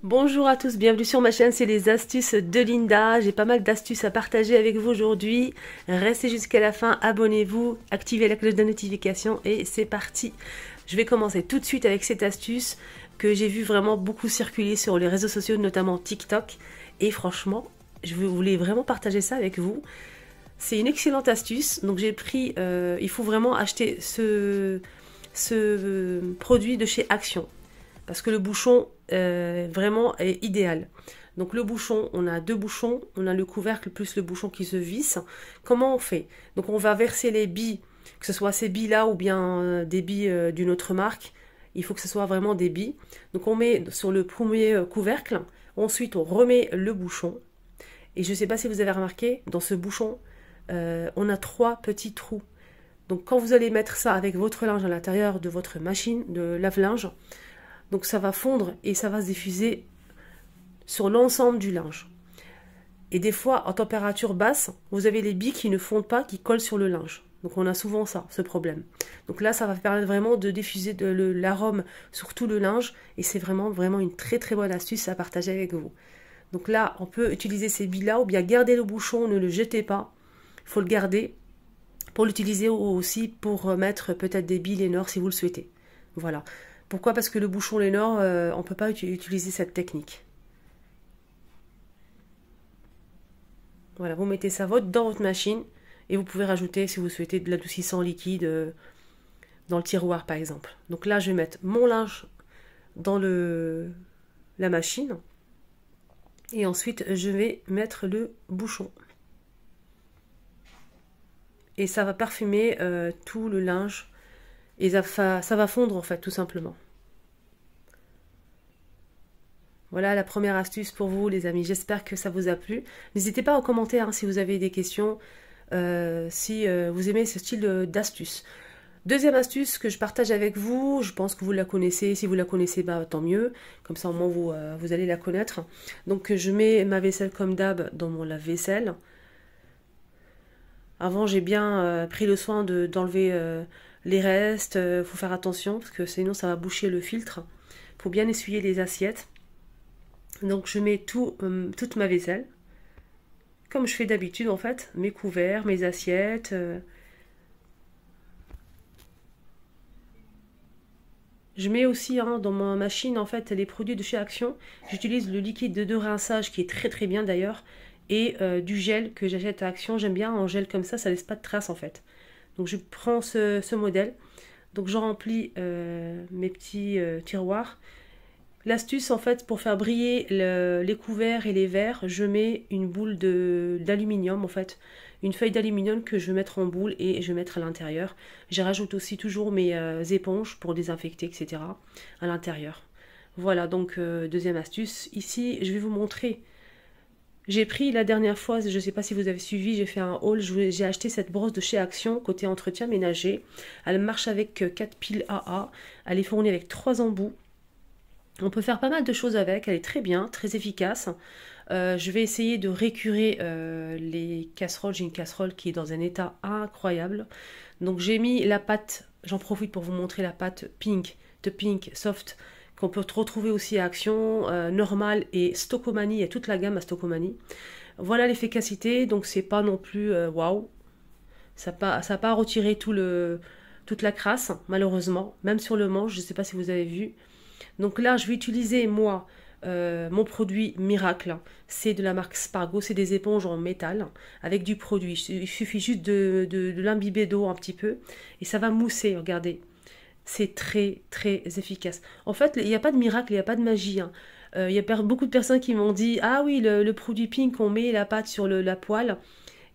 Bonjour à tous, bienvenue sur ma chaîne, c'est les astuces de Linda. J'ai pas mal d'astuces à partager avec vous aujourd'hui. Restez jusqu'à la fin, abonnez-vous, activez la cloche de notification et c'est parti. Je vais commencer tout de suite avec cette astuce que j'ai vu vraiment beaucoup circuler sur les réseaux sociaux, notamment TikTok. Et franchement, je voulais vraiment partager ça avec vous. C'est une excellente astuce. Donc j'ai pris, il faut vraiment acheter ce produit de chez Action. Parce que le bouchon vraiment est idéal. Donc le bouchon, on a deux bouchons, on a le couvercle plus le bouchon qui se visse. Comment on fait? Donc on va verser les billes, que ce soit ces billes-là ou bien des billes d'une autre marque. Il faut que ce soit vraiment des billes. Donc on met sur le premier couvercle, ensuite on remet le bouchon. Et je ne sais pas si vous avez remarqué, dans ce bouchon, on a 3 petits trous. Donc quand vous allez mettre ça avec votre linge à l'intérieur de votre machine de lave-linge, donc ça va fondre et ça va se diffuser sur l'ensemble du linge. Et des fois, en température basse, vous avez les billes qui ne fondent pas, qui collent sur le linge. Donc on a souvent ça, ce problème. Donc là, ça va permettre vraiment de diffuser l'arôme sur tout le linge. Et c'est vraiment une très bonne astuce à partager avec vous. Donc là, on peut utiliser ces billes-là ou bien garder le bouchon, ne le jetez pas. Il faut le garder pour l'utiliser aussi pour mettre peut-être des billes Lénore si vous le souhaitez. Voilà. Pourquoi? Parce que le bouchon Lénore, on ne peut pas utiliser cette technique. Voilà, vous mettez ça dans votre machine et vous pouvez rajouter, si vous souhaitez, de l'adoucissant liquide dans le tiroir, par exemple. Donc là, je vais mettre mon linge dans la machine et ensuite, je vais mettre le bouchon. Et ça va parfumer tout le linge et ça va fondre, en fait, tout simplement. Voilà la première astuce pour vous les amis, j'espère que ça vous a plu. N'hésitez pas en commentaire si vous avez des questions, si vous aimez ce style d'astuce. Deuxième astuce que je partage avec vous, je pense que vous la connaissez, si vous la connaissez, bah, tant mieux, comme ça au moins vous allez la connaître. Donc je mets ma vaisselle comme d'hab dans mon lave-vaisselle. Avant j'ai bien pris le soin d'enlever les restes, faut faire attention parce que sinon ça va boucher le filtre. Faut bien essuyer les assiettes. Donc je mets toute ma vaisselle, comme je fais d'habitude en fait, mes couverts, mes assiettes. Je mets aussi dans ma machine en fait les produits de chez Action. J'utilise le liquide de rinçage qui est très bien d'ailleurs et du gel que j'achète à Action. J'aime bien en gel comme ça laisse pas de traces en fait. Donc je prends ce modèle, donc je remplis mes petits tiroirs. L'astuce en fait pour faire briller les couverts et les verres, je mets une boule d'aluminium en fait, une feuille d'aluminium que je vais mettre en boule et je vais mettre à l'intérieur. Je rajoute aussi toujours mes éponges pour désinfecter etc. à l'intérieur. Voilà donc deuxième astuce. Ici je vais vous montrer. J'ai pris la dernière fois, je ne sais pas si vous avez suivi, j'ai fait un haul, j'ai acheté cette brosse de chez Action côté entretien ménager. Elle marche avec 4 piles AA, elle est fournie avec 3 embouts. On peut faire pas mal de choses avec, elle est très bien, très efficace. Je vais essayer de récurer les casseroles. J'ai une casserole qui est dans un état incroyable. Donc j'ai mis la pâte, j'en profite pour vous montrer la pâte de Pink Soft, qu'on peut retrouver aussi à Action, Normal et Stocomanie, il y a toute la gamme à Stocomanie. Voilà l'efficacité, donc c'est pas non plus waouh. Ça n'a pas retiré toute la crasse, malheureusement, même sur le manche, je ne sais pas si vous avez vu. Donc là, je vais utiliser, moi, mon produit miracle. C'est de la marque Spargo, c'est des éponges en métal avec du produit. Il suffit juste de l'imbiber d'eau un petit peu et ça va mousser, regardez. C'est très efficace. En fait, il n'y a pas de miracle, il n'y a pas de magie. Il y a beaucoup de personnes qui m'ont dit « Ah oui, le produit Pink, on met la pâte sur la poêle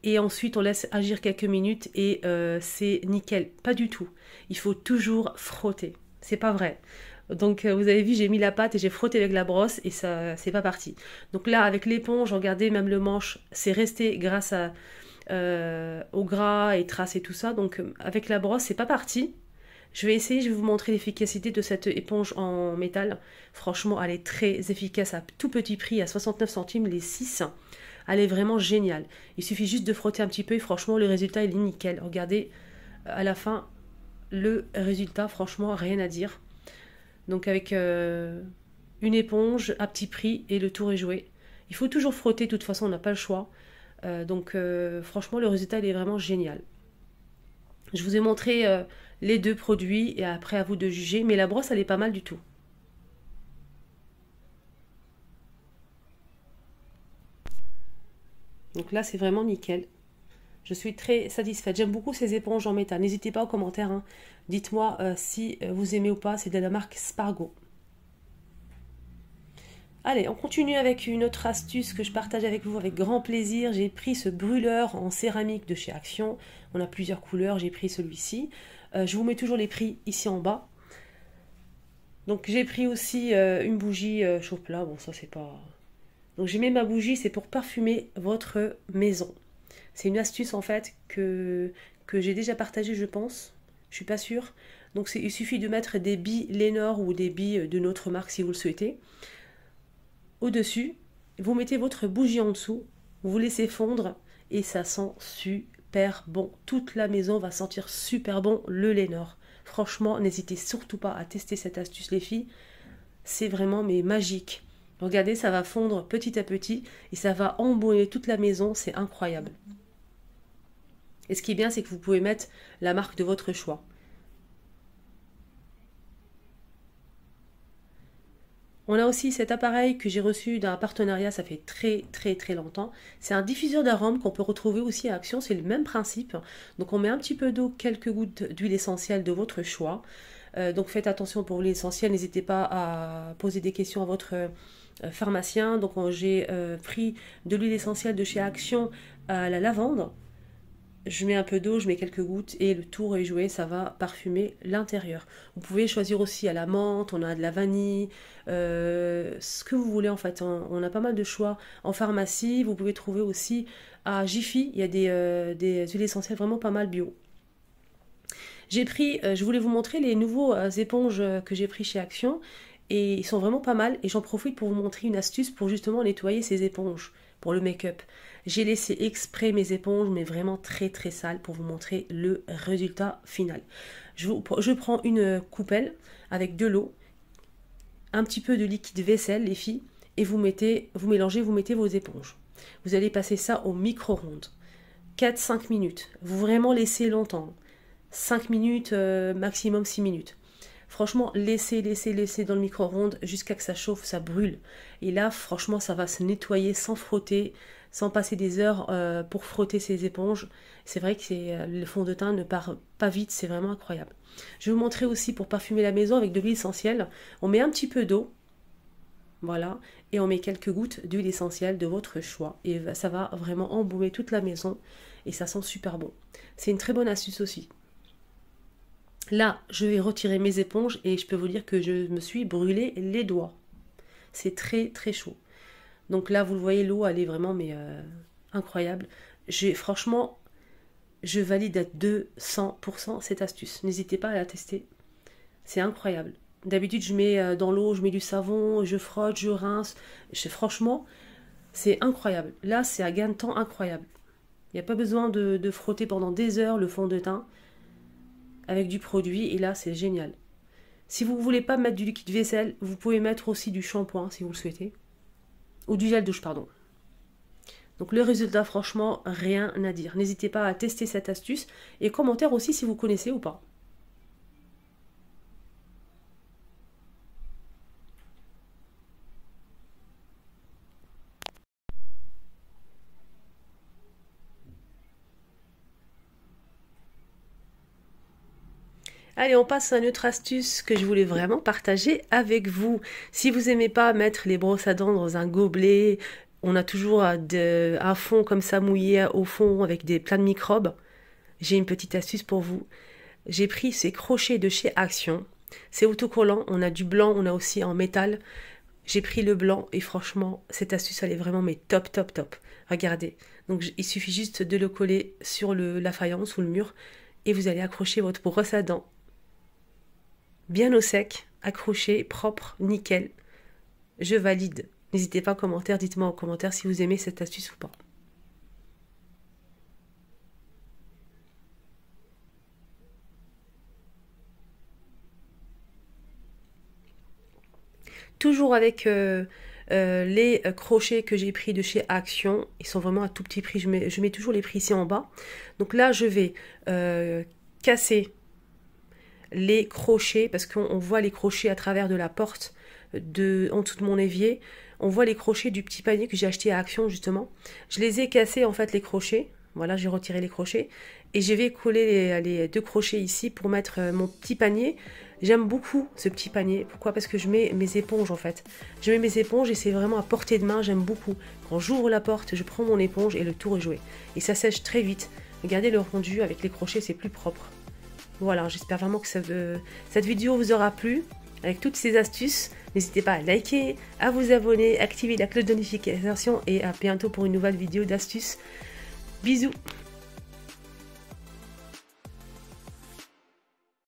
et ensuite on laisse agir quelques minutes et c'est nickel. » Pas du tout. Il faut toujours frotter. C'est pas vrai. Donc vous avez vu, j'ai mis la pâte et j'ai frotté avec la brosse et ça c'est pas parti. Donc là avec l'éponge, regardez même le manche, c'est resté grâce au gras et traces et tout ça. Donc avec la brosse, c'est pas parti. Je vais vous montrer l'efficacité de cette éponge en métal. Franchement, elle est très efficace à tout petit prix, à 69 centimes les 6. Elle est vraiment géniale. Il suffit juste de frotter un petit peu et franchement le résultat il est nickel. Regardez à la fin le résultat, franchement rien à dire. Donc avec une éponge à petit prix et le tour est joué. Il faut toujours frotter, de toute façon on n'a pas le choix. Franchement le résultat il est vraiment génial. Je vous ai montré les deux produits et après à vous de juger, mais la brosse elle est pas mal du tout. Donc là c'est vraiment nickel. Je suis très satisfaite. J'aime beaucoup ces éponges en métal. N'hésitez pas aux commentaires, hein. Dites-moi si vous aimez ou pas. C'est de la marque Spargo. Allez, on continue avec une autre astuce que je partage avec vous avec grand plaisir. J'ai pris ce brûleur en céramique de chez Action. On a plusieurs couleurs, j'ai pris celui-ci. Je vous mets toujours les prix ici en bas. Donc j'ai pris aussi une bougie chauffe-plat. Bon, ça c'est pas... Donc j'ai mis ma bougie, c'est pour parfumer votre maison. C'est une astuce en fait que j'ai déjà partagée, je pense. Je suis pas sûre. Donc il suffit de mettre des billes Lénore ou des billes de notre marque si vous le souhaitez. Au-dessus, vous mettez votre bougie en dessous, vous laissez fondre et ça sent super bon. Toute la maison va sentir super bon le Lénore. Franchement, n'hésitez surtout pas à tester cette astuce les filles. C'est vraiment mais magique. Regardez, ça va fondre petit à petit et ça va embaumer toute la maison, c'est incroyable. Et ce qui est bien, c'est que vous pouvez mettre la marque de votre choix. On a aussi cet appareil que j'ai reçu d'un partenariat, ça fait très longtemps. C'est un diffuseur d'arômes qu'on peut retrouver aussi à Action, c'est le même principe. Donc on met un petit peu d'eau, quelques gouttes d'huile essentielle de votre choix. Donc faites attention pour l'huile essentielle, n'hésitez pas à poser des questions à votre pharmacien. Donc j'ai pris de l'huile essentielle de chez Action à la lavande. Je mets un peu d'eau, je mets quelques gouttes et le tour est joué, ça va parfumer l'intérieur. Vous pouvez choisir aussi à la menthe, on a de la vanille, ce que vous voulez en fait. On a pas mal de choix en pharmacie. Vous pouvez trouver aussi à Jiffy, il y a des huiles essentielles vraiment pas mal bio. J'ai pris, je voulais vous montrer les nouveaux éponges que j'ai pris chez Action et ils sont vraiment pas mal et j'en profite pour vous montrer une astuce pour justement nettoyer ces éponges pour le make-up. J'ai laissé exprès mes éponges mais vraiment très sales pour vous montrer le résultat final. Je prends une coupelle avec de l'eau, un petit peu de liquide vaisselle les filles et vous mélangez, vous mettez vos éponges. Vous allez passer ça au micro-ondes. 4-5 minutes. Vous vraiment laissez longtemps. 5 minutes, maximum 6 minutes. Franchement, laissez dans le micro-ondes jusqu'à que ça chauffe, ça brûle. Et là, franchement, ça va se nettoyer sans frotter, sans passer des heures pour frotter ces éponges. C'est vrai que le fond de teint ne part pas vite, c'est vraiment incroyable. Je vais vous montrer aussi pour parfumer la maison avec de l'huile essentielle. On met un petit peu d'eau, voilà, et on met quelques gouttes d'huile essentielle de votre choix. Et ça va vraiment embaumer toute la maison et ça sent super bon. C'est une très bonne astuce aussi. Là, je vais retirer mes éponges et je peux vous dire que je me suis brûlé les doigts. C'est très chaud. Donc là, vous le voyez, l'eau, elle est vraiment incroyable. Franchement, je valide à 200% cette astuce. N'hésitez pas à la tester. C'est incroyable. D'habitude, je mets dans l'eau, je mets du savon, je frotte, je rince. Franchement, c'est incroyable. Là, c'est un gain de temps incroyable. Il n'y a pas besoin de frotter pendant des heures le fond de teint avec du produit et là c'est génial. Si vous ne voulez pas mettre du liquide vaisselle, vous pouvez mettre aussi du shampoing si vous le souhaitez. Ou du gel douche, pardon. Donc le résultat, franchement, rien à dire. N'hésitez pas à tester cette astuce et commentaire aussi si vous connaissez ou pas. Allez, on passe à une autre astuce que je voulais vraiment partager avec vous. Si vous n'aimez pas mettre les brosses à dents dans un gobelet, on a toujours un fond comme ça mouillé au fond avec plein de microbes. J'ai une petite astuce pour vous. J'ai pris ces crochets de chez Action. C'est autocollant, on a du blanc, on a aussi en métal. J'ai pris le blanc et franchement, cette astuce, elle est vraiment top. Regardez. Donc il suffit juste de le coller sur la faïence ou le mur et vous allez accrocher votre brosse à dents bien au sec, accroché, propre, nickel. Je valide. N'hésitez pas en commentaire, dites-moi en commentaire si vous aimez cette astuce ou pas. Toujours avec les crochets que j'ai pris de chez Action. Ils sont vraiment à tout petit prix. Je mets toujours les prix ici en bas. Donc là, je vais casser les crochets, parce qu'on voit les crochets à travers de la porte en dessous de mon évier. On voit les crochets du petit panier que j'ai acheté à Action justement. Je les ai cassés en fait, les crochets. Voilà, j'ai retiré les crochets. Et je vais coller les 2 crochets ici pour mettre mon petit panier. J'aime beaucoup ce petit panier. Pourquoi? Parce que je mets mes éponges en fait. Je mets mes éponges et c'est vraiment à portée de main. J'aime beaucoup. Quand j'ouvre la porte, je prends mon éponge et le tour est joué. Et ça sèche très vite. Regardez le rendu avec les crochets, c'est plus propre. Voilà, j'espère vraiment que cette vidéo vous aura plu. Avec toutes ces astuces, n'hésitez pas à liker, à vous abonner, activer la cloche de notification et à bientôt pour une nouvelle vidéo d'astuces. Bisous!